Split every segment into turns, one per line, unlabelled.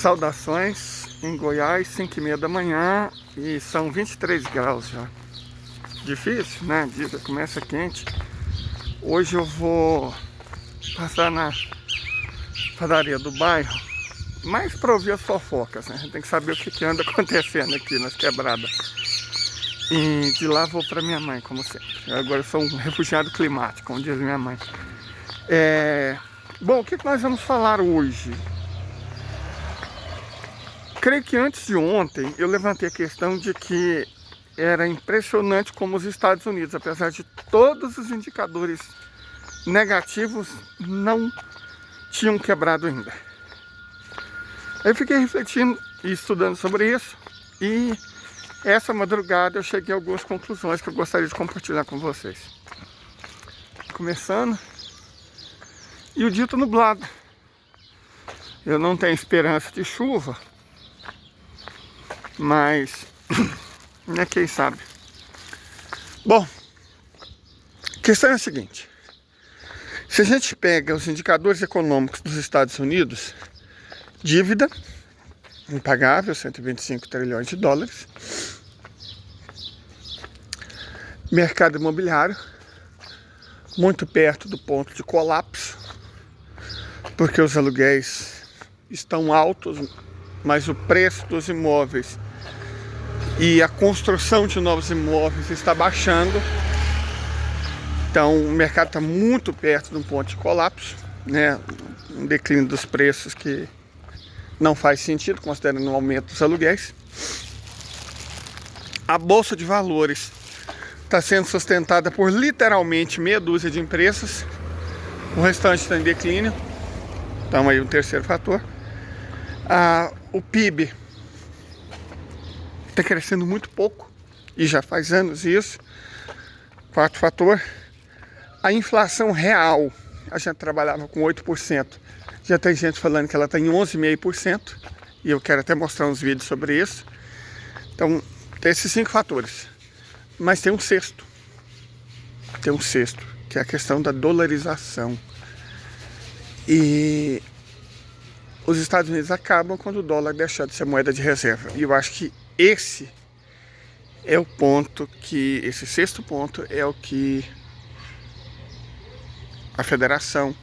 Saudações em Goiás, 5h30 da manhã e são 23 graus já. Difícil, né? O dia começa quente. Hoje eu vou passar na padaria do bairro, mais para ouvir as fofocas, né? A gente tem que saber o que anda acontecendo aqui nas quebradas. E de lá vou para minha mãe, como sempre. Agora eu sou um refugiado climático, como diz minha mãe. Bom, o que nós vamos falar hoje? Creio que antes de ontem eu levantei a questão de que era impressionante como os Estados Unidos, apesar de todos os indicadores negativos, não tinham quebrado ainda. Aí eu fiquei refletindo e estudando sobre isso, e essa madrugada eu cheguei a algumas conclusões que eu gostaria de compartilhar com vocês. Começando, e o dia está nublado. Eu não tenho esperança de chuva, mas né, quem sabe. Bom, a questão é a seguinte: se a gente pega os indicadores econômicos dos Estados Unidos, dívida impagável, 125 trilhões de dólares, mercado imobiliário muito perto do ponto de colapso, porque os aluguéis estão altos, mas o preço dos imóveis e a construção de novos imóveis está baixando. Então o mercado está muito perto de um ponto de colapso, né? Um declínio dos preços que não faz sentido, considerando o aumento dos aluguéis. A Bolsa de Valores está sendo sustentada por literalmente meia dúzia de empresas. O restante está em declínio. Então aí um terceiro fator. O PIB está crescendo muito pouco, e já faz anos isso. Quarto fator, a inflação real, a gente trabalhava com 8%, já tem gente falando que ela está em 11,5%, e eu quero até mostrar uns vídeos sobre isso. Então, tem esses 5 fatores, mas tem um sexto, que é a questão da dolarização. E os Estados Unidos acabam quando o dólar deixar de ser moeda de reserva. E eu acho que esse é o ponto que, esse sexto ponto é o que a Federação,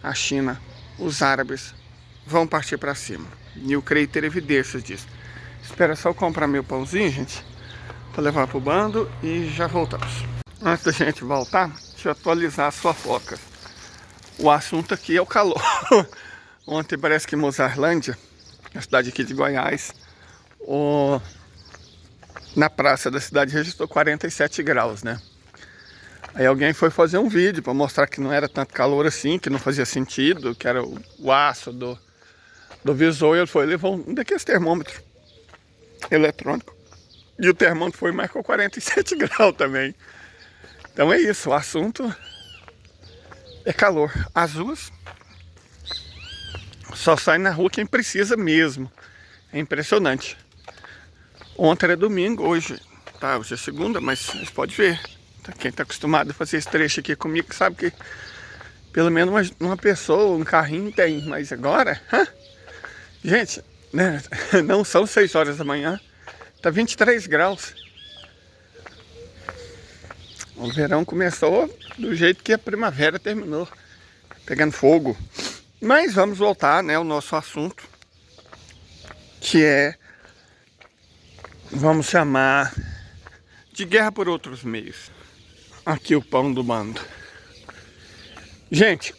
a China, os árabes vão partir para cima. E eu creio ter evidências disso. Espera só eu comprar meu pãozinho, gente, para levar para o bando, e já voltamos. Antes da gente voltar, deixa eu atualizar as fofocas. O assunto aqui é o calor. Ontem parece que Mozarlândia, a cidade aqui de Goiás, na praça da cidade registrou 47 graus, né? Aí alguém foi fazer um vídeo para mostrar que não era tanto calor assim, que não fazia sentido, que era o aço do visor. E ele foi, levou um daqueles termômetros eletrônicos, e o termômetro foi e marcou 47 graus também. Então é isso, o assunto é calor. As ruas só sai na rua quem precisa mesmo. É impressionante. Ontem era domingo, hoje é segunda, mas você pode ver. Quem está acostumado a fazer esse trecho aqui comigo sabe que pelo menos uma pessoa, um carrinho tem. Mas agora, gente, né, não são 6 horas da manhã, tá 23 graus. O verão começou do jeito que a primavera terminou, pegando fogo. Mas vamos voltar, né, ao nosso assunto, que é, vamos chamar de guerra por outros meios. Aqui o pão do bando. Gente,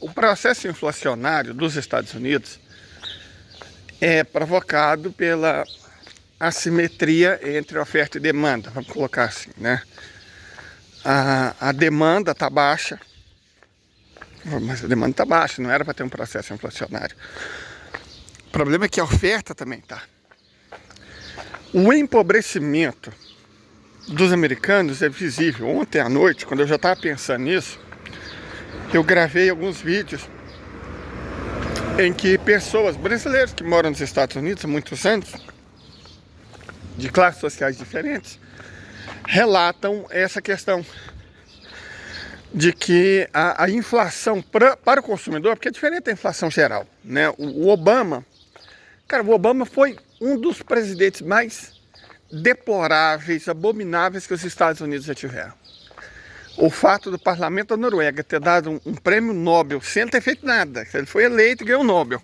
o processo inflacionário dos Estados Unidos é provocado pela assimetria entre oferta e demanda, vamos colocar assim, né? A demanda está baixa, mas a demanda está baixa, não era para ter um processo inflacionário. O problema é que a oferta também está. O empobrecimento dos americanos é visível. Ontem à noite, quando eu já estava pensando nisso, eu gravei alguns vídeos em que pessoas brasileiras que moram nos Estados Unidos há muitos anos, de classes sociais diferentes, relatam essa questão. de que a inflação para o consumidor, porque é diferente da inflação geral, né? O Obama, cara, o Obama foi um dos presidentes mais deploráveis, abomináveis que os Estados Unidos já tiveram. O fato do parlamento da Noruega ter dado um prêmio Nobel sem ter feito nada, ele foi eleito e ganhou o Nobel.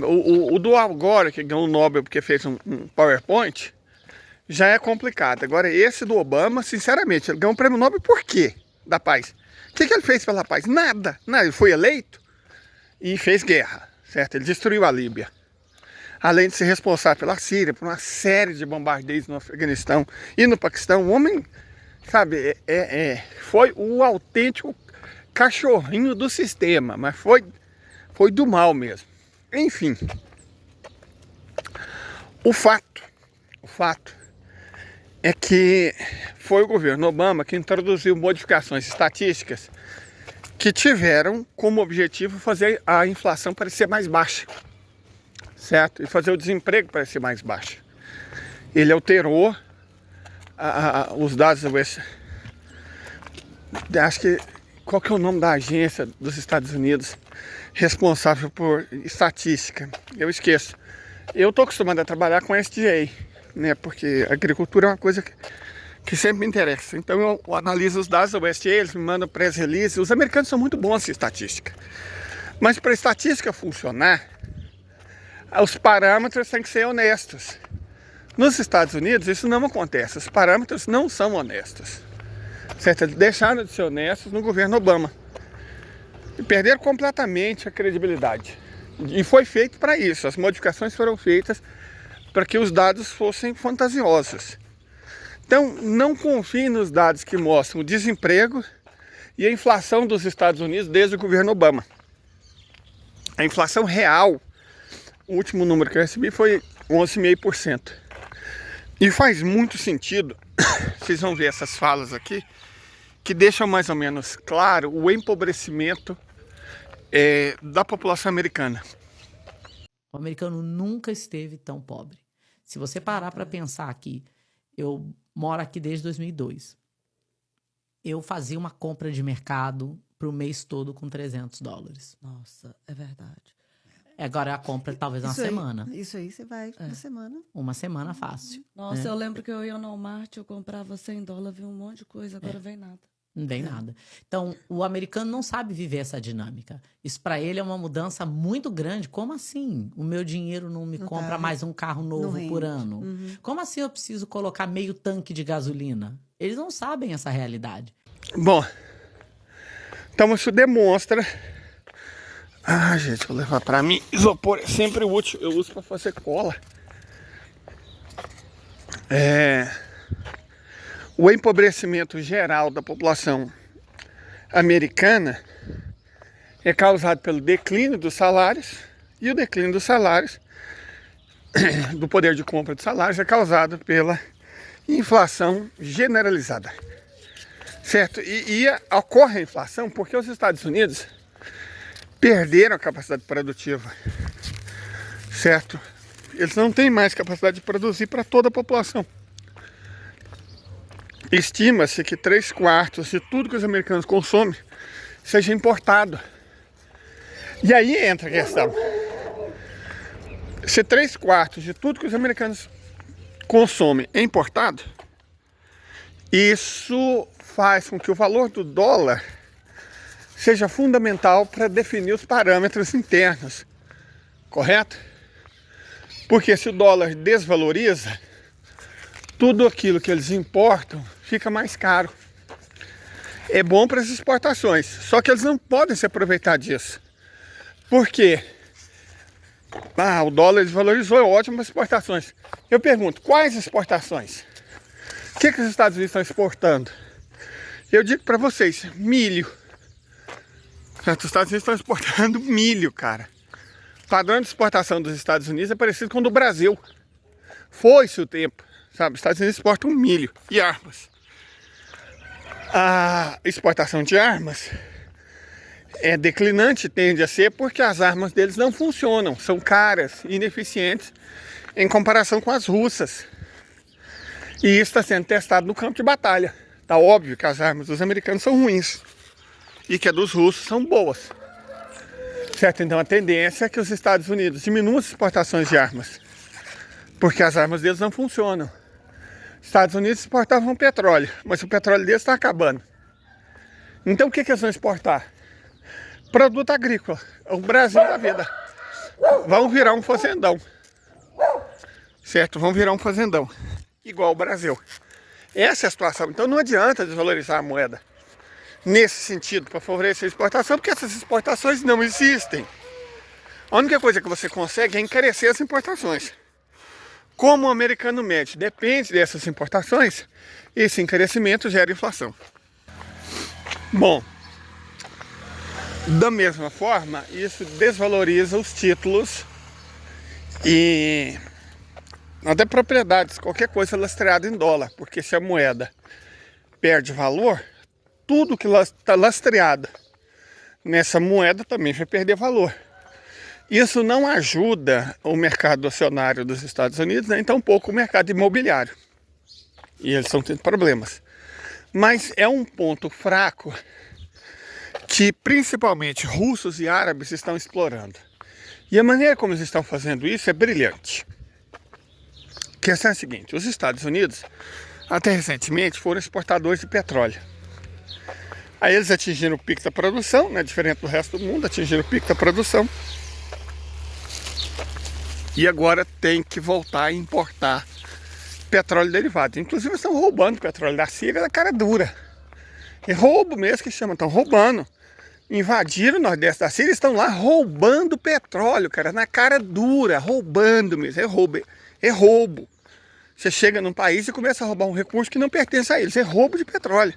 O do Al Gore, que ganhou o Nobel porque fez um PowerPoint, já é complicado. Agora esse do Obama, sinceramente, ele ganhou um prêmio Nobel por quê? Da paz. O que ele fez pela paz? Nada. Ele foi eleito e fez guerra, certo? Ele destruiu a Líbia. Além de ser responsável pela Síria, por uma série de bombardeios no Afeganistão e no Paquistão, o homem, sabe, foi o autêntico cachorrinho do sistema, mas foi do mal mesmo. Enfim, o fato é que foi o governo Obama que introduziu modificações estatísticas que tiveram como objetivo fazer a inflação parecer mais baixa, certo? E fazer o desemprego parecer mais baixo. Ele alterou os dados acho que, qual que é o nome da agência dos Estados Unidos responsável por estatística? Eu esqueço. Eu estou acostumado a trabalhar com SDA, né? Porque a agricultura é uma coisa que sempre me interessa. Então eu analiso os dados do USDA, eles me mandam press release. Os americanos são muito bons em estatística. Mas para a estatística funcionar, os parâmetros têm que ser honestos. Nos Estados Unidos isso não acontece, os parâmetros não são honestos. Certo? Eles deixaram de ser honestos no governo Obama. E perderam completamente a credibilidade. E foi feito para isso, as modificações foram feitas para que os dados fossem fantasiosos. Então, não confie nos dados que mostram o desemprego e a inflação dos Estados Unidos desde o governo Obama. A inflação real, o último número que eu recebi foi 11,5%. E faz muito sentido, vocês vão ver essas falas aqui, que deixam mais ou menos claro o empobrecimento da população americana.
O americano nunca esteve tão pobre. Se você parar para pensar aqui, eu moro aqui desde 2002. Eu fazia uma compra de mercado pro mês todo com $300.
Nossa, é verdade.
Agora a compra talvez uma semana.
Isso aí você vai uma semana.
Uma semana fácil.
Nossa, eu lembro que eu ia no Walmart, eu comprava $100, vi um monte de coisa, agora vem nada.
Não vem nada. Então, o americano não sabe viver essa dinâmica. Isso para ele é uma mudança muito grande. Como assim? O meu dinheiro não me compra mais um carro novo por ano?
Uhum.
Como assim eu preciso colocar meio tanque de gasolina? Eles não sabem essa realidade.
Bom, então isso demonstra... gente, vou levar para mim. Isopor é sempre útil, eu uso para fazer cola. O empobrecimento geral da população americana é causado pelo declínio dos salários, e o declínio dos salários, do poder de compra de salários, é causado pela inflação generalizada, certo? E ocorre a inflação porque os Estados Unidos perderam a capacidade produtiva, certo? Eles não têm mais capacidade de produzir para toda a população. Estima-se que 3/4 de tudo que os americanos consomem seja importado. E aí entra a questão. Se 3/4 de tudo que os americanos consomem é importado, isso faz com que o valor do dólar seja fundamental para definir os parâmetros internos, correto? Porque se o dólar desvaloriza, tudo aquilo que eles importam fica mais caro. É bom para as exportações, só que eles não podem se aproveitar disso. Por quê? O dólar desvalorizou, é ótimo para exportações. Eu pergunto, quais exportações? O que os Estados Unidos estão exportando? Eu digo para vocês, milho. Os Estados Unidos estão exportando milho, cara. O padrão de exportação dos Estados Unidos é parecido com o do Brasil. Foi-se o tempo. Sabe, os Estados Unidos exportam milho e armas. A exportação de armas é declinante, tende a ser, porque as armas deles não funcionam. São caras e ineficientes em comparação com as russas. E isso está sendo testado no campo de batalha. Tá óbvio que as armas dos americanos são ruins e que a dos russos são boas. Certo? Então a tendência é que os Estados Unidos diminuam as exportações de armas, porque as armas deles não funcionam. Os Estados Unidos exportavam petróleo, mas o petróleo deles está acabando. Então o que eles vão exportar? Produto agrícola. O Brasil da vida. Vão virar um fazendão. Certo? Vão virar um fazendão. Igual o Brasil. Essa é a situação. Então não adianta desvalorizar a moeda nesse sentido, para favorecer a exportação, porque essas exportações não existem. A única coisa que você consegue é encarecer as importações. Como o americano médio depende dessas importações, esse encarecimento gera inflação. Bom, da mesma forma, isso desvaloriza os títulos e até propriedades, qualquer coisa lastreada em dólar, porque se a moeda perde valor, tudo que está lastreado nessa moeda também vai perder valor. Isso não ajuda o mercado acionário dos Estados Unidos, nem tampouco o mercado imobiliário. E eles estão tendo problemas. Mas é um ponto fraco que principalmente russos e árabes estão explorando. E a maneira como eles estão fazendo isso é brilhante. A questão é a seguinte: os Estados Unidos, até recentemente, foram exportadores de petróleo. Aí eles atingiram o pico da produção, né, diferente do resto do mundo, atingiram o pico da produção. E agora tem que voltar a importar petróleo derivado. Inclusive estão roubando petróleo da Síria na cara dura. É roubo mesmo que chama, estão roubando. Invadiram o Nordeste da Síria e estão lá roubando petróleo, cara, na cara dura, roubando mesmo, é roubo, é roubo. Você chega num país e começa a roubar um recurso que não pertence a eles, é roubo de petróleo.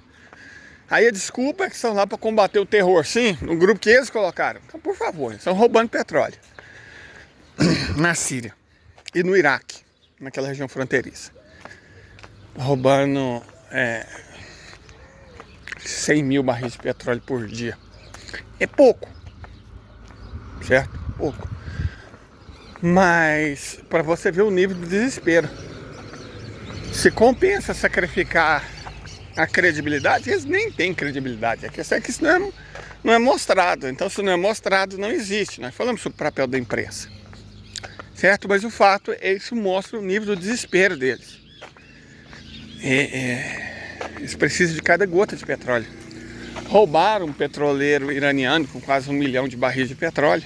Aí a desculpa é que estão lá para combater o terror, sim, no grupo que eles colocaram. Então, por favor, estão roubando petróleo na Síria e no Iraque, naquela região fronteiriça. Roubando 100 mil barris de petróleo por dia. É pouco, certo? Pouco. Mas para você ver o nível de desespero, se compensa sacrificar a credibilidade, eles nem têm credibilidade. A questão é que isso não é mostrado. Então, se não é mostrado, não existe. Nós falamos sobre o papel da imprensa, certo? Mas o fato é que isso mostra o nível do desespero deles. Eles precisam de cada gota de petróleo. Roubaram um petroleiro iraniano com quase 1 milhão de barris de petróleo.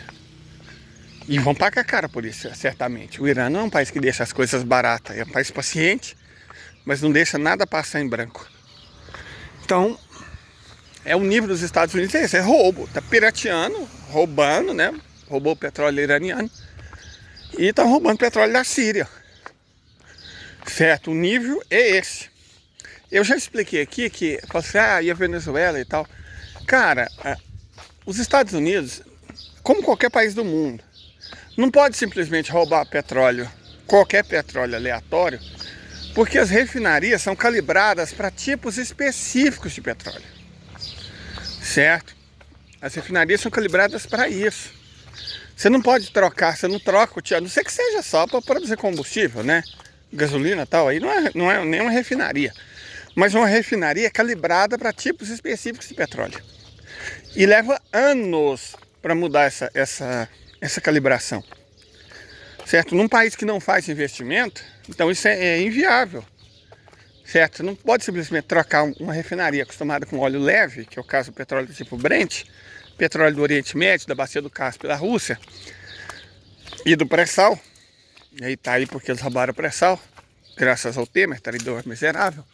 E vão pagar cara por isso, certamente. O Irã não é um país que deixa as coisas baratas. É um país paciente, mas não deixa nada passar em branco. Então, é o nível dos Estados Unidos, é esse, é roubo. Está pirateando, roubando, né? Roubou o petróleo iraniano. E estão roubando petróleo da Síria. Certo? O nível é esse. Eu já expliquei aqui que, e a Venezuela e tal. Cara, os Estados Unidos, como qualquer país do mundo, não pode simplesmente roubar petróleo, qualquer petróleo aleatório, porque as refinarias são calibradas para tipos específicos de petróleo. Certo? As refinarias são calibradas para isso. Você não pode trocar, você não troca a não ser que seja só para produzir combustível, né? Gasolina e tal, aí não é nem uma refinaria. Mas uma refinaria é calibrada para tipos específicos de petróleo. E leva anos para mudar essa calibração. Certo? Num país que não faz investimento, então isso é inviável. Certo? Você não pode simplesmente trocar uma refinaria acostumada com óleo leve, que é o caso do petróleo do tipo Brent, petróleo do Oriente Médio, da bacia do Cáspio da Rússia, e do pré-sal. E aí tá aí porque eles roubaram o pré-sal, graças ao Temer, traidor miserável,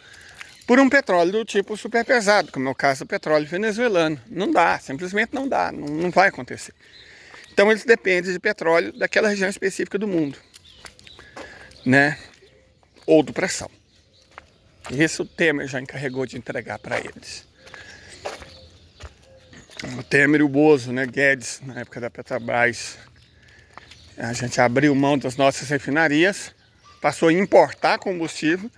por um petróleo do tipo super pesado, como é o caso do petróleo venezuelano. Não dá, simplesmente não dá, não vai acontecer. Então eles dependem de petróleo daquela região específica do mundo, né? Ou do pré-sal. Isso o Temer já encarregou de entregar para eles. O Temer e o Bozo, né? Guedes, na época da Petrobras, a gente abriu mão das nossas refinarias, passou a importar combustível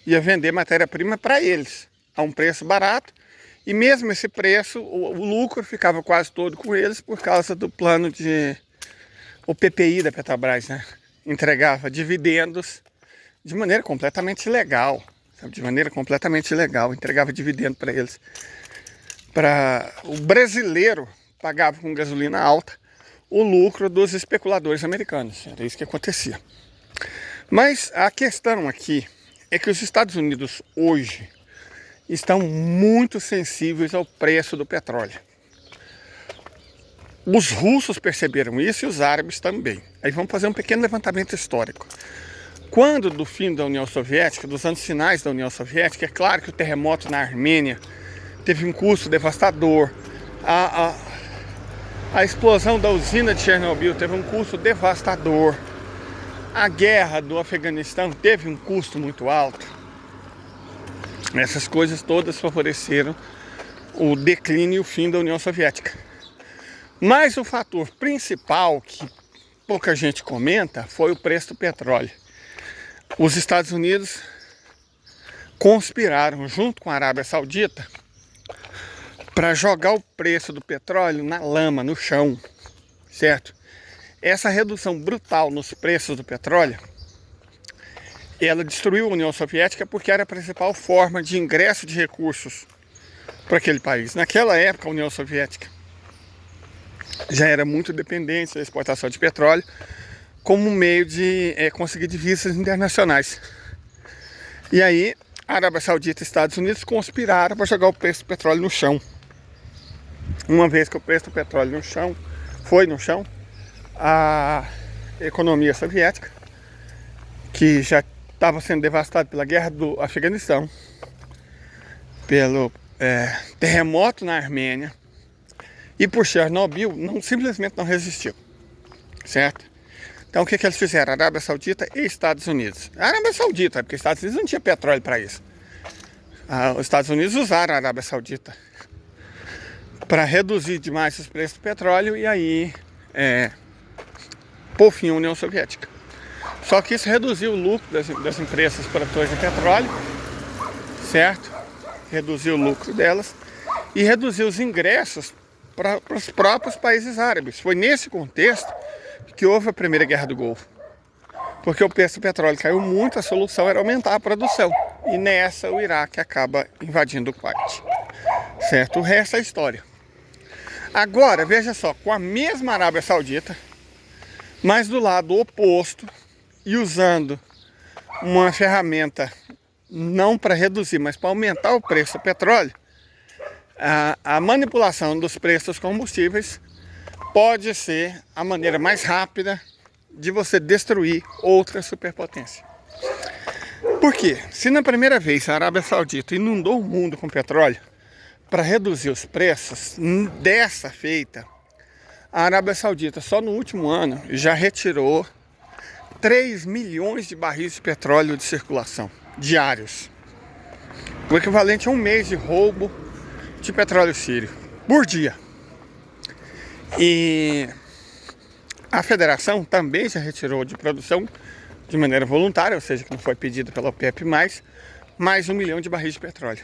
e a vender matéria-prima para eles, a um preço barato. E mesmo esse preço, o lucro ficava quase todo com eles por causa do plano o PPI da Petrobras, né? Entregava dividendos de maneira completamente ilegal. sabe, de maneira completamente ilegal, entregava dividendo para eles. O brasileiro pagava com gasolina alta o lucro dos especuladores americanos. Era isso que acontecia. Mas a questão aqui é que os Estados Unidos hoje estão muito sensíveis ao preço do petróleo. Os russos perceberam isso e os árabes também. Aí vamos fazer um pequeno levantamento histórico. Quando do fim da União Soviética, dos anos finais da União Soviética, é claro que o terremoto na Armênia teve um custo devastador. A explosão da usina de Chernobyl teve um custo devastador. A guerra do Afeganistão teve um custo muito alto. Essas coisas todas favoreceram o declínio e o fim da União Soviética. Mas o fator principal, que pouca gente comenta, foi o preço do petróleo. Os Estados Unidos conspiraram junto com a Arábia Saudita para jogar o preço do petróleo na lama, no chão, certo? Essa redução brutal nos preços do petróleo, ela destruiu a União Soviética porque era a principal forma de ingresso de recursos para aquele país. Naquela época, a União Soviética já era muito dependente da exportação de petróleo como meio de conseguir divisas internacionais. E aí, a Arábia Saudita e Estados Unidos conspiraram para jogar o preço do petróleo no chão. Uma vez que o preço do petróleo foi no chão, a economia soviética, que já estava sendo devastada pela guerra do Afeganistão, pelo terremoto na Armênia e por Chernobyl, simplesmente não resistiu, certo? Então o que eles fizeram? Arábia Saudita e Estados Unidos. A Arábia Saudita, porque os Estados Unidos não tinha petróleo para isso. Os Estados Unidos usaram a Arábia Saudita para reduzir demais os preços do petróleo e aí por fim a União Soviética. Só que isso reduziu o lucro das empresas produtoras de petróleo, certo? Reduziu o lucro delas e reduziu os ingressos para os próprios países árabes. Foi nesse contexto que houve a primeira guerra do Golfo. Porque o preço do petróleo caiu muito, a solução era aumentar a produção. E nessa o Iraque acaba invadindo o Kuwait. Certo? O resto é história. Agora, veja só, com a mesma Arábia Saudita, mas do lado oposto, e usando uma ferramenta não para reduzir, mas para aumentar o preço do petróleo, a manipulação dos preços dos combustíveis pode ser a maneira mais rápida de você destruir outra superpotência. Por quê? Se na primeira vez a Arábia Saudita inundou o mundo com petróleo para reduzir os preços, dessa feita, a Arábia Saudita só no último ano já retirou 3 milhões de barris de petróleo de circulação diários. O equivalente a um mês de roubo de petróleo sírio por dia. E a federação também já retirou de produção de maneira voluntária, ou seja, que não foi pedido pela OPEP+, mais 1 milhão de barris de petróleo.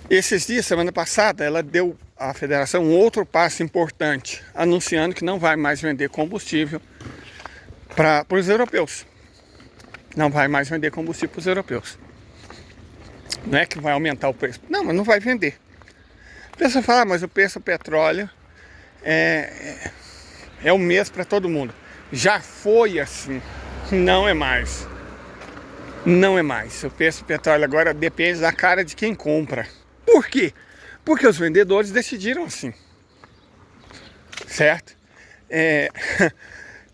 Esses dias, semana passada, ela deu à federação um outro passo importante, anunciando que não vai mais vender combustível para os europeus. Não vai mais vender combustível para os europeus. Não é que vai aumentar o preço. Não, mas não vai vender. A pessoa fala, mas o preço do petróleo é o mesmo para todo mundo. Já foi assim. Não é mais. Não é mais. O preço do petróleo agora depende da cara de quem compra. Por quê? Porque os vendedores decidiram assim. Certo?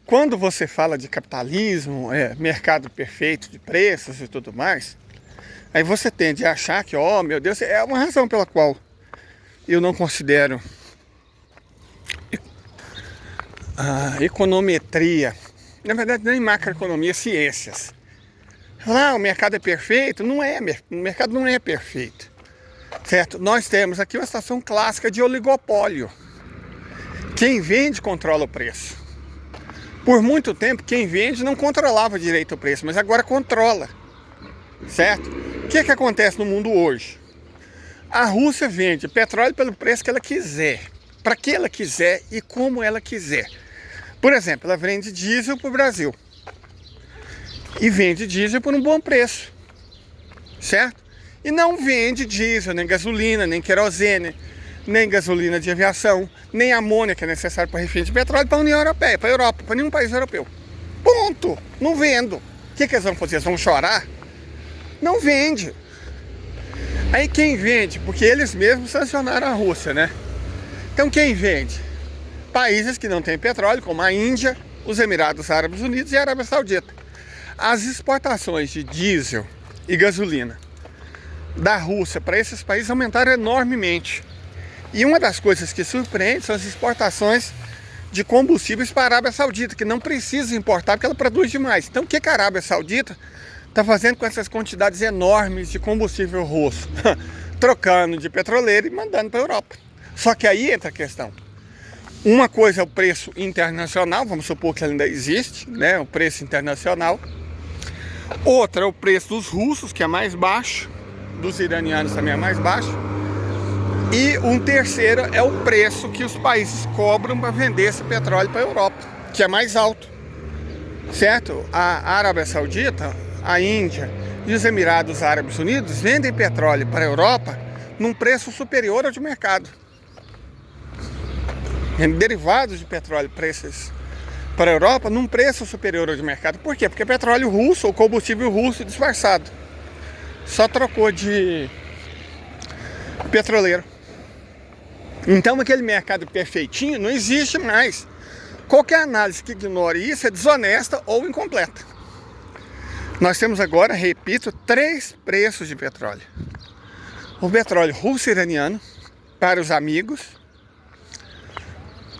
Quando você fala de capitalismo, mercado perfeito de preços e tudo mais, aí você tende a achar que, oh meu Deus, é uma razão pela qual eu não considero a econometria, na verdade nem macroeconomia, ciências. O mercado é perfeito? Não é, o mercado não é perfeito, certo? Nós temos aqui uma situação clássica de oligopólio. Quem vende controla o preço. Por muito tempo, quem vende não controlava direito o preço, mas agora controla, certo? O que acontece no mundo hoje? A Rússia vende petróleo pelo preço que ela quiser, para que ela quiser e como ela quiser. Por exemplo, ela vende diesel para o Brasil e vende diesel por um bom preço. certo? E não vende diesel, nem gasolina, nem querosene, nem gasolina de aviação, nem amônia que é necessário para refino de petróleo para a União Europeia, para a Europa, para nenhum país europeu. Ponto! Não vendo. O que eles vão fazer? Eles vão chorar? Não vende. Aí quem vende? Porque eles mesmos sancionaram a Rússia, né? Então quem vende? Países que não têm petróleo, como a Índia, os Emirados Árabes Unidos e a Arábia Saudita. As exportações de diesel e gasolina da Rússia para esses países aumentaram enormemente. E uma das coisas que surpreende são as exportações de combustíveis para a Arábia Saudita, que não precisa importar porque ela produz demais. Então o que a Arábia Saudita está fazendo com essas quantidades enormes de combustível russo? Trocando de petroleiro e mandando para a Europa. Só que aí entra a questão. Uma coisa é o preço internacional, vamos supor que ele ainda existe, né? O preço internacional. Outra é o preço dos russos, que é mais baixo. Dos iranianos também é mais baixo. E um terceiro é o preço que os países cobram para vender esse petróleo para a Europa, que é mais alto, certo? A Arábia Saudita, a Índia e os Emirados Árabes Unidos vendem petróleo para a Europa num preço superior ao de mercado. Derivados de petróleo para a Europa num preço superior ao de mercado. Por quê? Porque é petróleo russo ou combustível russo disfarçado. Só trocou de petroleiro. Então aquele mercado perfeitinho não existe mais. Qualquer análise que ignore isso é desonesta ou incompleta. Nós temos agora, repito, 3 preços de petróleo. O petróleo russo-iraniano para os amigos,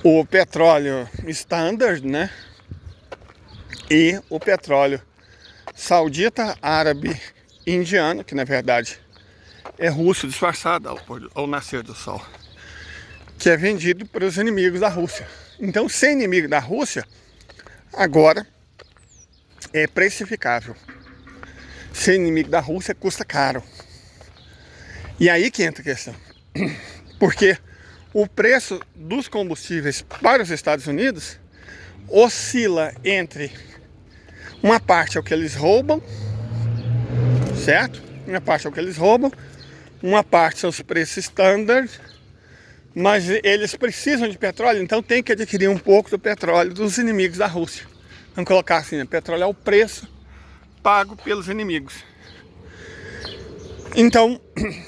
o petróleo standard, né? E o petróleo saudita, árabe, indiano, que na verdade é russo disfarçado ao nascer do sol, que é vendido para os inimigos da Rússia. Então, ser inimigo da Rússia, agora é precificável. Ser inimigo da Rússia custa caro. E aí que entra a questão. Porque o preço dos combustíveis para os Estados Unidos oscila entre uma parte é o que eles roubam, certo? Uma parte é o que eles roubam, uma parte são os preços standard, mas eles precisam de petróleo, então tem que adquirir um pouco do petróleo dos inimigos da Rússia. Vamos colocar assim, né? Petróleo é o preço pago pelos inimigos. Então,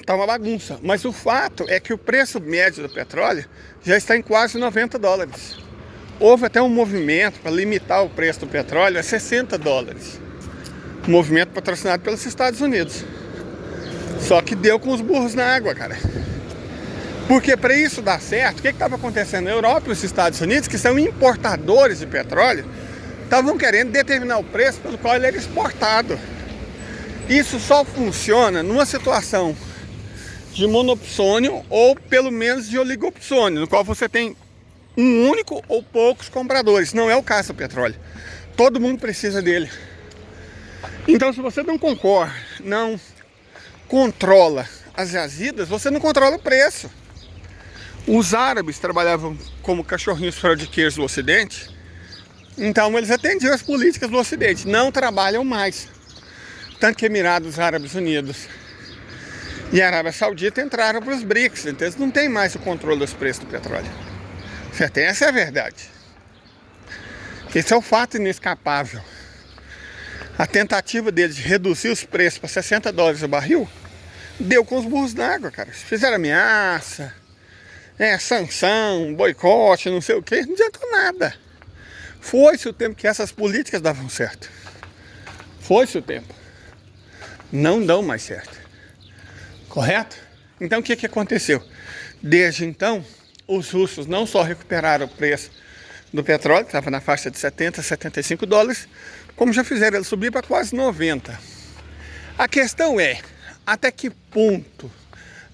tá uma bagunça. Mas o fato é que o preço médio do petróleo já está em quase 90 dólares. Houve até um movimento para limitar o preço do petróleo a 60 dólares. Um movimento patrocinado pelos Estados Unidos. Só que deu com os burros na água, cara. Porque para isso dar certo, o que estava acontecendo na Europa e os Estados Unidos, que são importadores de petróleo, estavam querendo determinar o preço pelo qual ele era exportado. Isso só funciona numa situação de monopsônio ou pelo menos de oligopsônio, no qual você tem um único ou poucos compradores. Não é o caso do petróleo. Todo mundo precisa dele. Então, se você não concorre, não controla as jazidas, você não controla o preço. Os árabes trabalhavam como cachorrinhos fraudiqueiros do Ocidente, então eles atendiam as políticas do Ocidente, não trabalham mais. Tanto que Emirados Árabes Unidos e a Arábia Saudita entraram para os BRICS, então eles não têm mais o controle dos preços do petróleo. Certo? Essa é a verdade. Esse é o fato inescapável. A tentativa deles de reduzir os preços para 60 dólares o barril deu com os burros d'água, cara. Eles fizeram ameaça, sanção, boicote, não sei o que, não adiantou nada. Foi-se o tempo que essas políticas davam certo. Foi-se o tempo. Não dão mais certo. Correto? Então o que aconteceu? Desde então, os russos não só recuperaram o preço do petróleo, que estava na faixa de 70, 75 dólares, como já fizeram ele subir para quase 90. A questão é, até que ponto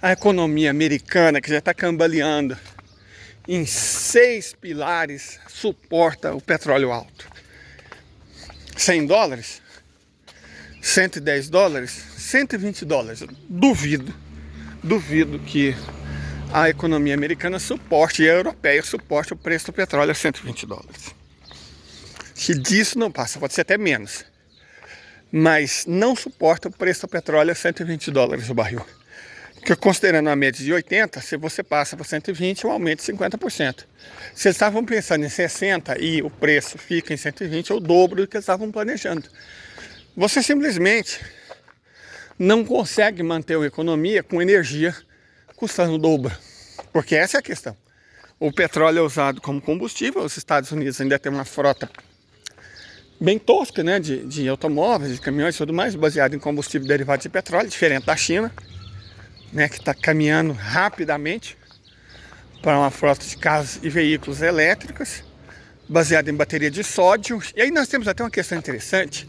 a economia americana, que já está cambaleando em 6 pilares, suporta o petróleo alto? 100 dólares? 110 dólares? 120 dólares? Duvido que a economia americana suporte e a europeia suporte o preço do petróleo a 120 dólares. Se disso não passa, pode ser até menos. mas não suporta o preço do petróleo a $120 o barril. Porque considerando a média de 80, se você passa para 120, é um aumento de 50%. Se eles estavam pensando em 60 e o preço fica em 120, é o dobro do que eles estavam planejando. Você simplesmente não consegue manter uma economia com energia custando o dobro. Porque essa é a questão. O petróleo é usado como combustível, os Estados Unidos ainda tem uma frota bem tosca, né, de automóveis, de caminhões e tudo mais, baseado em combustível derivado de petróleo, diferente da China, né, que está caminhando rapidamente para uma frota de carros e veículos elétricos, baseada em bateria de sódio. E aí nós temos até uma questão interessante,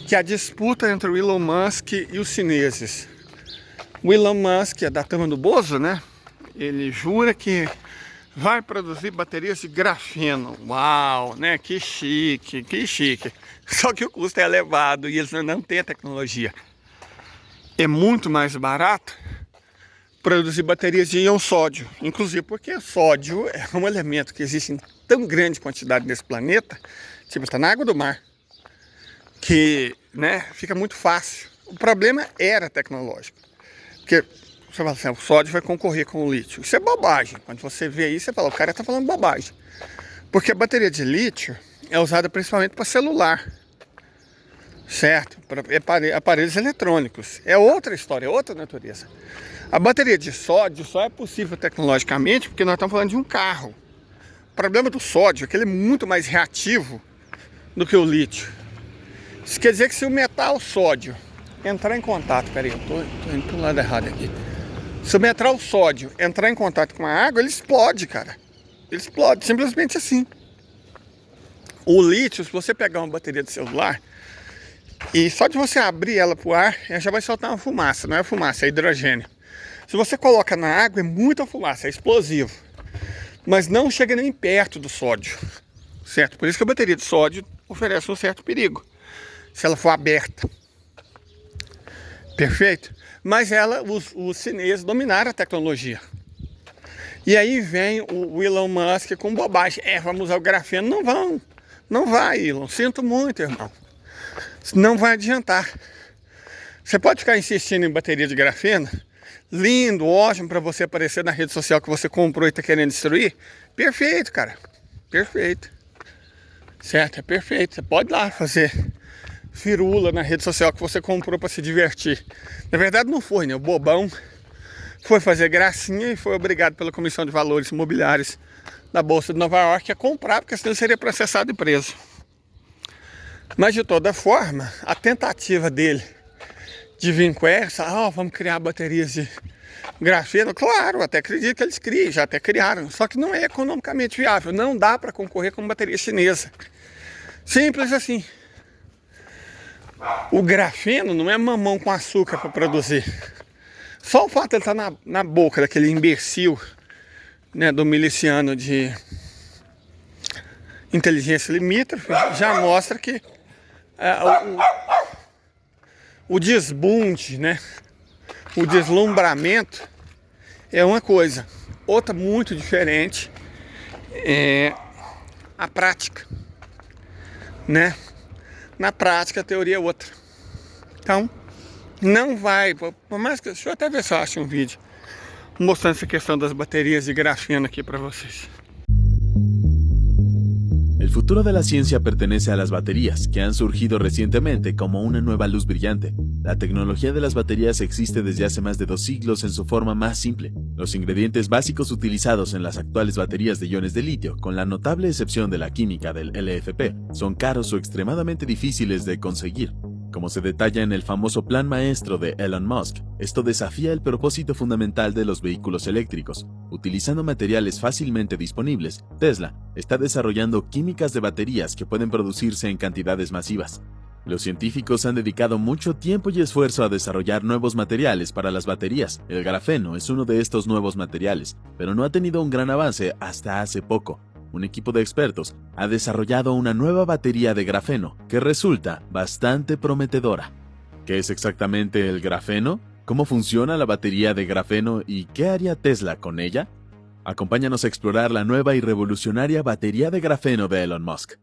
que é a disputa entre o Elon Musk e os chineses. O Elon Musk é da turma do Bozo, né? Ele jura que vai produzir baterias de grafeno. Uau, né? Que chique, que chique. Só que o custo é elevado e eles não têm a tecnologia. É muito mais barato produzir baterias de íon sódio. Inclusive porque o sódio é um elemento que existe em tão grande quantidade nesse planeta, tipo, está na água do mar, que, né, fica muito fácil. O problema era tecnológico. Porque você fala assim, o sódio vai concorrer com o lítio. Isso é bobagem. Quando você vê isso, você fala, o cara está falando bobagem. Porque a bateria de lítio é usada principalmente para celular. Certo? Para aparelhos eletrônicos. É outra história, é outra natureza. A bateria de sódio só é possível tecnologicamente porque nós estamos falando de um carro. O problema do sódio é que ele é muito mais reativo do que o lítio. Isso quer dizer que se o metal sódio entrar em contato... Peraí, eu tô indo para o lado errado aqui. Se o metal sódio entrar em contato com a água, ele explode, cara. Ele explode, simplesmente assim. O lítio, se você pegar uma bateria de celular e só de você abrir ela para o ar, ela já vai soltar uma fumaça. Não é fumaça, é hidrogênio. Se você coloca na água, é muita fumaça, é explosivo. Mas não chega nem perto do sódio, certo? Por isso que a bateria de sódio oferece um certo perigo, se ela for aberta. Perfeito? Mas os chineses dominaram a tecnologia. E aí vem o Elon Musk com bobagem. Vamos usar o grafeno. Não vai, Elon. Sinto muito, irmão. Não vai adiantar. Você pode ficar insistindo em bateria de grafeno. Lindo, ótimo para você aparecer na rede social que você comprou e está querendo destruir. Perfeito, cara. Perfeito. Certo? É perfeito. Você pode ir lá fazer firula na rede social que você comprou para se divertir. Na verdade não foi, né? O bobão foi fazer gracinha e foi obrigado pela Comissão de Valores Imobiliários da Bolsa de Nova York a comprar, porque senão ele seria processado e preso. Mas de toda forma, a tentativa dele de vir com essa, vamos criar baterias de grafeno, claro, até acredito que eles criem, já até criaram, só que não é economicamente viável, não dá para concorrer com bateria chinesa. Simples assim. O grafeno não é mamão com açúcar para produzir. Só o fato de ele estar na boca daquele imbecil, né, do miliciano de inteligência limítrofe já mostra que o desbunde, né, o deslumbramento é uma coisa. Outra muito diferente é a prática, né? Na prática, a teoria é outra. Então, não vai... Por mais que... Deixa eu até ver se eu acho um vídeo mostrando essa questão das baterias de grafeno aqui para vocês.
El futuro de la ciencia pertenece a las baterías, que han surgido recientemente como una nueva luz brillante. La tecnología de las baterías existe desde hace más de 2 siglos en su forma más simple. Los ingredientes básicos utilizados en las actuales baterías de iones de litio, con la notable excepción de la química del LFP, son caros o extremadamente difíciles de conseguir. Como se detalla en el famoso plan maestro de Elon Musk, esto desafía el propósito fundamental de los vehículos eléctricos. Utilizando materiales fácilmente disponibles, Tesla está desarrollando químicas de baterías que pueden producirse en cantidades masivas. Los científicos han dedicado mucho tiempo y esfuerzo a desarrollar nuevos materiales para las baterías. El grafeno es uno de estos nuevos materiales, pero no ha tenido un gran avance hasta hace poco. Un equipo de expertos ha desarrollado una nueva batería de grafeno que resulta bastante prometedora. ¿Qué es exactamente el grafeno? ¿Cómo funciona la batería de grafeno y qué haría Tesla con ella? Acompáñanos a explorar la nueva y revolucionaria batería de grafeno de Elon Musk.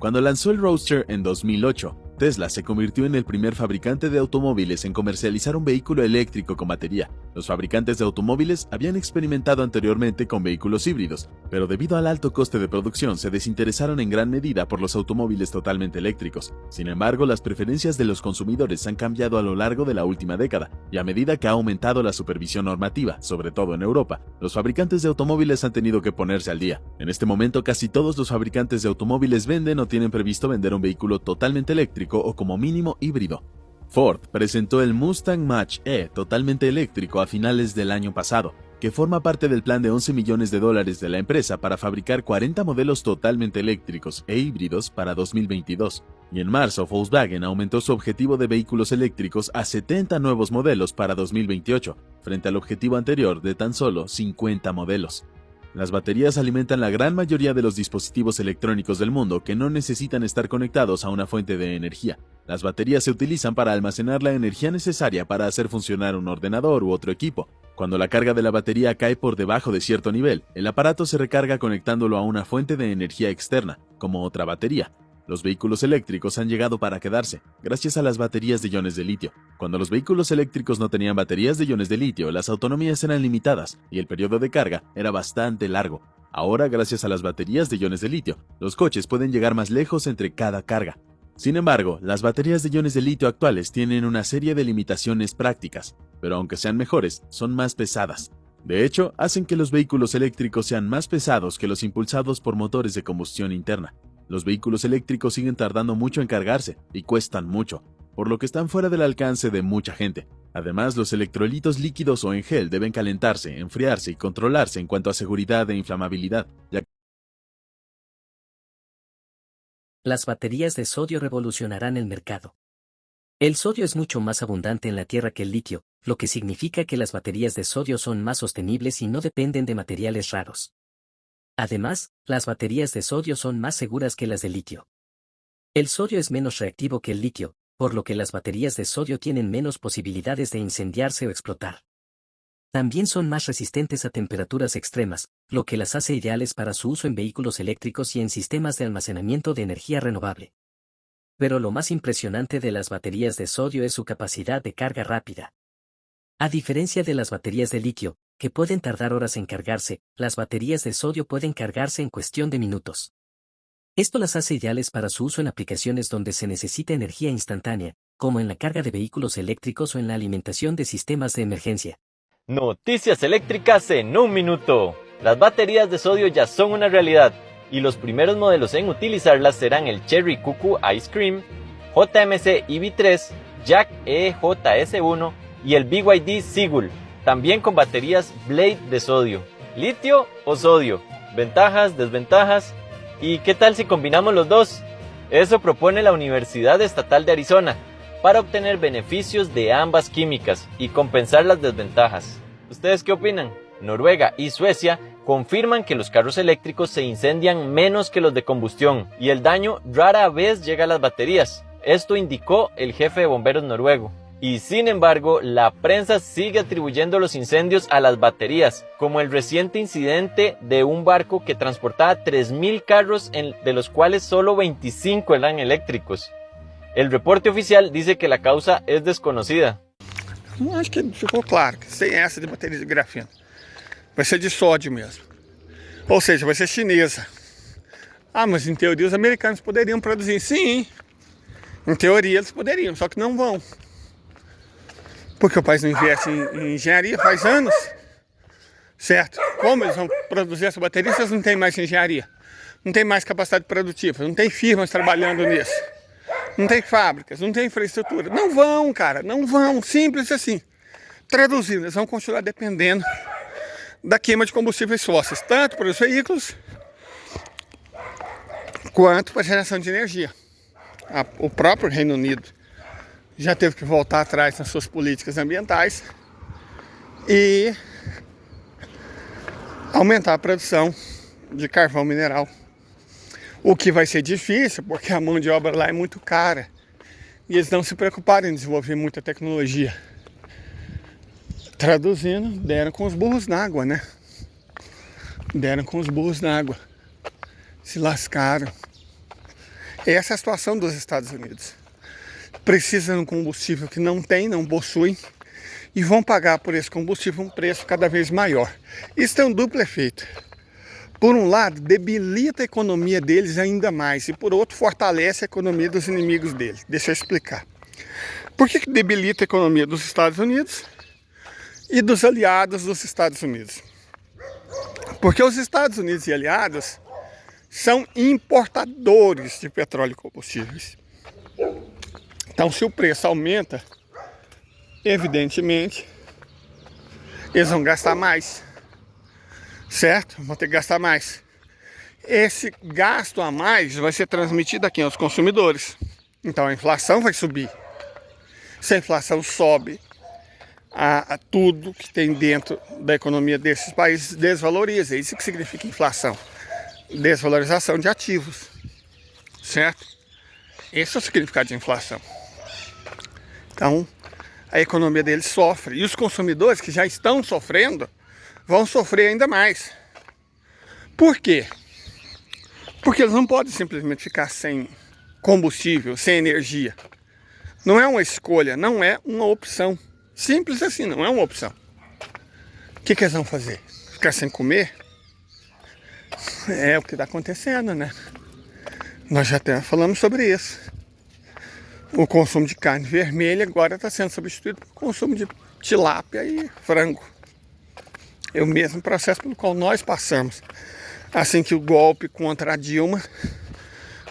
Cuando lanzó el Roadster en 2008, Tesla se convirtió en el primer fabricante de automóviles en comercializar un vehículo eléctrico con batería. Los fabricantes de automóviles habían experimentado anteriormente con vehículos híbridos, pero debido al alto coste de producción se desinteresaron en gran medida por los automóviles totalmente eléctricos. Sin embargo, las preferencias de los consumidores han cambiado a lo largo de la última década, y a medida que ha aumentado la supervisión normativa, sobre todo en Europa, los fabricantes de automóviles han tenido que ponerse al día. En este momento, casi todos los fabricantes de automóviles venden o tienen previsto vender un vehículo totalmente eléctrico o como mínimo híbrido. Ford presentó el Mustang Mach-E totalmente eléctrico a finales del año pasado, que forma parte del plan de $11 millones de la empresa para fabricar 40 modelos totalmente eléctricos e híbridos para 2022. Y en marzo, Volkswagen aumentó su objetivo de vehículos eléctricos a 70 nuevos modelos para 2028, frente al objetivo anterior de tan solo 50 modelos. Las baterías alimentan la gran mayoría de los dispositivos electrónicos del mundo que no necesitan estar conectados a una fuente de energía. Las baterías se utilizan para almacenar la energía necesaria para hacer funcionar un ordenador u otro equipo. Cuando la carga de la batería cae por debajo de cierto nivel, el aparato se recarga conectándolo a una fuente de energía externa, como otra batería. Los vehículos eléctricos han llegado para quedarse, gracias a las baterías de iones de litio. Cuando los vehículos eléctricos no tenían baterías de iones de litio, las autonomías eran limitadas y el periodo de carga era bastante largo. Ahora, gracias a las baterías de iones de litio, los coches pueden llegar más lejos entre cada carga. Sin embargo, las baterías de iones de litio actuales tienen una serie de limitaciones prácticas, pero aunque sean mejores, son más pesadas. De hecho, hacen que los vehículos eléctricos sean más pesados que los impulsados por motores de combustión interna. Los vehículos eléctricos siguen tardando mucho en cargarse y cuestan mucho, por lo que están fuera del alcance de mucha gente. Además, los electrolitos líquidos o en gel deben calentarse, enfriarse y controlarse en cuanto a seguridad e inflamabilidad, ya que
las baterías de sodio revolucionarán el mercado. El sodio es mucho más abundante en la Tierra que el litio, lo que significa que las baterías de sodio son más sostenibles y no dependen de materiales raros. Además, las baterías de sodio son más seguras que las de litio. El sodio es menos reactivo que el litio, por lo que las baterías de sodio tienen menos posibilidades de incendiarse o explotar. También son más resistentes a temperaturas extremas, lo que las hace ideales para su uso en vehículos eléctricos y en sistemas de almacenamiento de energía renovable. Pero lo más impresionante de las baterías de sodio es su capacidad de carga rápida. A diferencia de las baterías de litio, que pueden tardar horas en cargarse, las baterías de sodio pueden cargarse en cuestión de minutos. Esto las hace ideales para su uso en aplicaciones donde se necesita energía instantánea, como en la carga de vehículos eléctricos o en la alimentación de sistemas de emergencia.
Noticias eléctricas en un minuto. Las baterías de sodio ya son una realidad, y los primeros modelos en utilizarlas serán el Cherry Cuckoo Ice Cream, JMC EV3, Jack EJS1 y el BYD Seagull, también con baterías Blade de sodio. ¿Litio o sodio? ¿Ventajas, desventajas? ¿Y qué tal si combinamos los dos? Eso propone la Universidad Estatal de Arizona, para obtener beneficios de ambas químicas y compensar las desventajas. ¿Ustedes qué opinan? Noruega y Suecia confirman que los carros eléctricos se incendian menos que los de combustión y el daño rara vez llega a las baterías. Esto indicó el jefe de bomberos noruego. Y sin embargo, la prensa sigue atribuyendo los incendios a las baterías, como el reciente incidente de un barco que transportaba 3.000 carros, de los cuales solo 25 eran eléctricos. El reporte oficial dice que la causa es desconocida.
Acho que ficou claro que sem essa de bateria de grafeno. Vai ser de sódio mesmo. Ou seja, vai ser chinesa. Ah, mas em teoria os americanos poderiam produzir. Sim, em teoria eles poderiam, só que não vão. Porque o país não investe em engenharia faz anos. Certo? Como eles vão produzir essa bateria se eles não têm mais engenharia? Não tem mais capacidade produtiva, não tem firmas trabalhando nisso. Não tem fábricas, não tem infraestrutura. Não vão, cara, não vão. Simples assim. Traduzindo, eles vão continuar dependendo da queima de combustíveis fósseis, tanto para os veículos quanto para a geração de energia. O próprio Reino Unido já teve que voltar atrás nas suas políticas ambientais e aumentar a produção de carvão mineral. O que vai ser difícil, porque a mão de obra lá é muito cara. E eles não se preocuparam em desenvolver muita tecnologia. Traduzindo, deram com os burros na água, né? Deram com os burros na água. Se lascaram. Essa é a situação dos Estados Unidos. precisam de um combustível que não tem, não possuem, e vão pagar por esse combustível um preço cada vez maior. Isso tem um duplo efeito. Por um lado, debilita a economia deles ainda mais, e por outro, fortalece a economia dos inimigos deles. Deixa eu explicar. Por que debilita a economia dos Estados Unidos e dos aliados dos Estados Unidos? Porque os Estados Unidos e aliados são importadores de petróleo e combustíveis. Então, se o preço aumenta, evidentemente, eles vão gastar mais, certo? Vão ter que gastar mais. Esse gasto a mais vai ser transmitido aqui aos consumidores. Então, a inflação vai subir. Se a inflação sobe, a tudo que tem dentro da economia desses países desvaloriza. Isso que significa inflação. Desvalorização de ativos, certo? Esse é o significado de inflação. Então, a economia deles sofre. E os consumidores que já estão sofrendo, vão sofrer ainda mais. Por quê? Porque eles não podem simplesmente ficar sem combustível, sem energia. Não é uma escolha, não é uma opção. Simples assim, não é uma opção. O que eles vão fazer? Ficar sem comer? É o que está acontecendo, né? Nós já até falamos sobre isso. O consumo de carne vermelha agora está sendo substituído por consumo de tilápia e frango. É o mesmo processo pelo qual nós passamos. Assim que o golpe contra a Dilma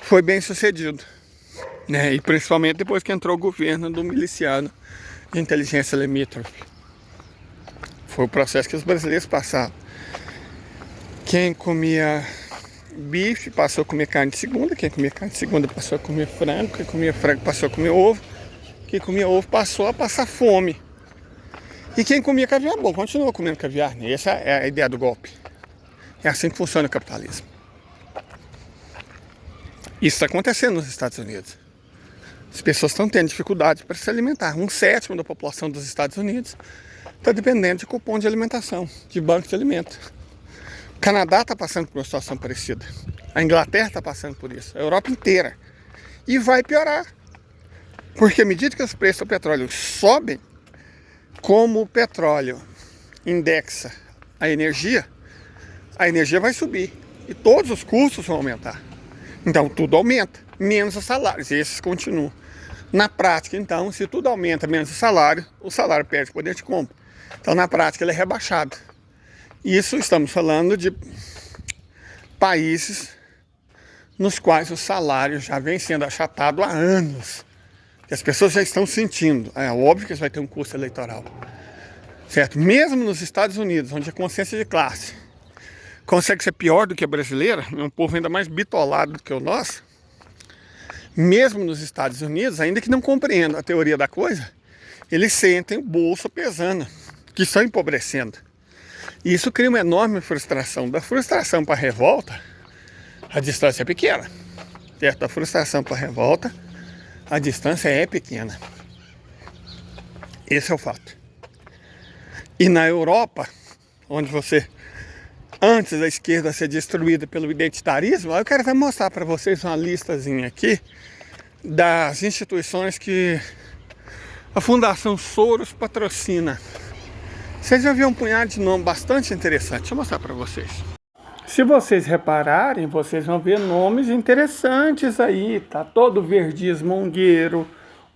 foi bem sucedido, né? E principalmente depois que entrou o governo do miliciano de inteligência limítrofe. Foi o processo que os brasileiros passaram. Quem comia bife passou a comer carne de segunda, quem comia carne de segunda passou a comer frango, quem comia frango passou a comer ovo, quem comia ovo passou a passar fome. E quem comia caviar, bom, continuou comendo caviar, né? Essa é a ideia do golpe. É assim que funciona o capitalismo. Isso está acontecendo nos Estados Unidos. As pessoas estão tendo dificuldade para se alimentar. 1/7 da população dos Estados Unidos está dependendo de cupom de alimentação, de banco de alimentos. O Canadá está passando por uma situação parecida. A Inglaterra está passando por isso. A Europa inteira. E vai piorar. Porque à medida que os preços do petróleo sobem, como o petróleo indexa a energia vai subir. E todos os custos vão aumentar. Então tudo aumenta, menos os salários. E esses continuam. Na prática, então, se tudo aumenta menos o salário perde poder de compra. Então, na prática, ele é rebaixado. Isso estamos falando de países nos quais o salário já vem sendo achatado há anos. Que as pessoas já estão sentindo. É óbvio que isso vai ter um custo eleitoral. Certo? Mesmo nos Estados Unidos, onde a consciência de classe consegue ser pior do que a brasileira, é um povo ainda mais bitolado do que o nosso. Mesmo nos Estados Unidos, ainda que não compreendam a teoria da coisa, eles sentem o bolso pesando, que estão empobrecendo. E isso cria uma enorme frustração. Da frustração para a revolta, a distância é pequena. Certo? Da frustração para a revolta, a distância é pequena. Esse é o fato. E na Europa, onde você, antes da esquerda ser destruída pelo identitarismo, eu quero até mostrar para vocês uma listazinha aqui das instituições que a Fundação Soros patrocina. Vocês já viram um punhado de nome bastante interessante. Deixa eu mostrar para vocês. Se vocês repararem, vocês vão ver nomes interessantes aí. Tá todo o verdismongueiro,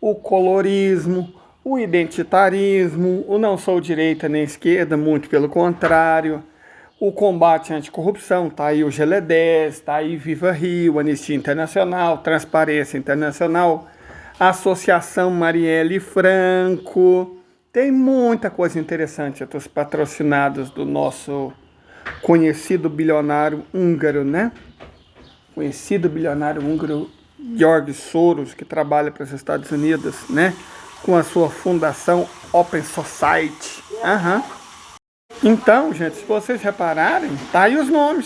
o colorismo, o identitarismo, o não sou direita nem esquerda, muito pelo contrário. O combate à anticorrupção, tá aí o GLE10, tá aí Viva Rio, Anistia Internacional, Transparência Internacional, Associação Marielle Franco. Tem muita coisa interessante entre os patrocinados do nosso conhecido bilionário húngaro, né? Conhecido bilionário húngaro George Soros, que trabalha para os Estados Unidos, né? Com a sua fundação Open Society. Então, gente, se vocês repararem, tá aí os nomes.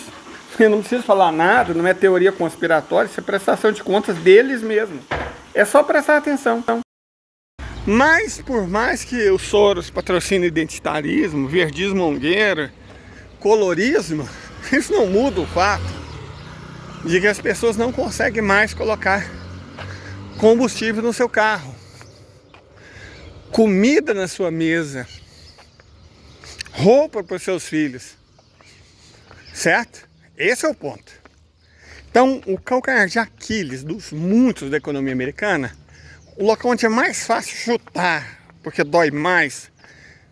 Eu não preciso falar nada, não é teoria conspiratória, isso é prestação de contas deles mesmos. É só prestar atenção. Mas, por mais que o Soros patrocine identitarismo, verdismongueiro, colorismo, isso não muda o fato de que as pessoas não conseguem mais colocar combustível no seu carro. comida na sua mesa, roupa para os seus filhos, certo? Esse é o ponto. Então, o calcanhar de Aquiles dos muitos da economia americana, o local onde é mais fácil chutar, porque dói mais,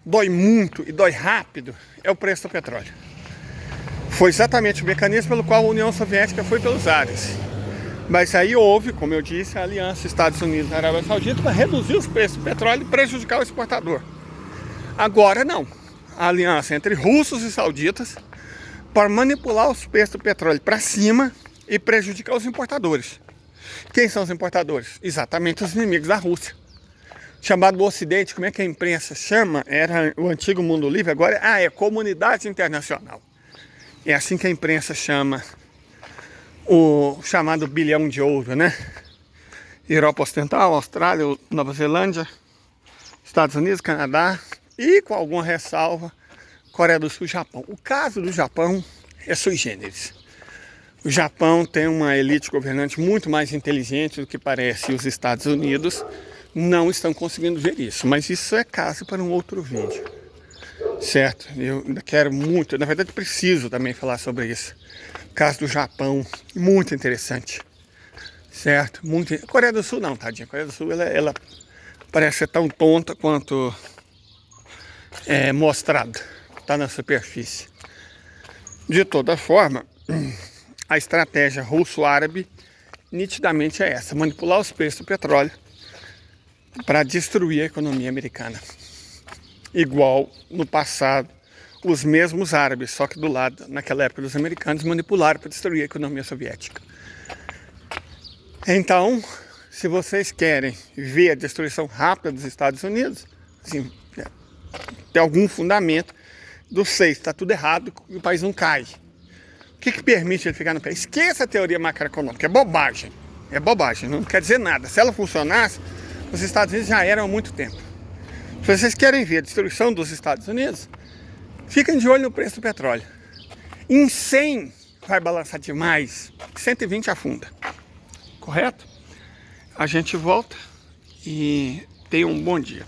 dói muito e dói rápido, é o preço do petróleo. Foi exatamente o mecanismo pelo qual a União Soviética foi pelos ares. Mas aí houve, como eu disse, a aliança Estados Unidos e Arábia Saudita para reduzir os preços do petróleo e prejudicar o exportador. Agora não. A aliança entre russos e sauditas para manipular os preços do petróleo para cima e prejudicar os importadores. Quem são os importadores? Exatamente os inimigos da Rússia. Chamado do Ocidente, como é que a imprensa chama? Era o antigo mundo livre, agora é comunidade internacional. É assim que a imprensa chama o chamado bilhão de ouro, né? Europa Ocidental, Austrália, Nova Zelândia, Estados Unidos, Canadá e, com alguma ressalva, Coreia do Sul e Japão. O caso do Japão é sui generis. O Japão tem uma elite governante muito mais inteligente do que parece, e os Estados Unidos não estão conseguindo ver isso. Mas isso é caso para um outro vídeo, certo? Eu quero muito, na verdade preciso também falar sobre isso. O caso do Japão, muito interessante, certo? Muito. Coreia do Sul não, tadinha. Coreia do Sul ela parece ser tão tonta quanto é mostrado, está na superfície. De toda forma, a estratégia russo-árabe nitidamente é essa: manipular os preços do petróleo para destruir a economia americana. Igual no passado, os mesmos árabes, só que do lado, naquela época, dos americanos, manipularam para destruir a economia soviética. Então, se vocês querem ver a destruição rápida dos Estados Unidos, assim, tem algum fundamento do 6, está tudo errado e o país não cai. O que permite ele ficar no pé? Esqueça a teoria macroeconômica, é bobagem. É bobagem, não quer dizer nada. Se ela funcionasse, os Estados Unidos já eram há muito tempo. Se vocês querem ver a destruição dos Estados Unidos, fiquem de olho no preço do petróleo. Em 100 vai balançar demais, 120 afunda. Correto? A gente volta e tenha um bom dia.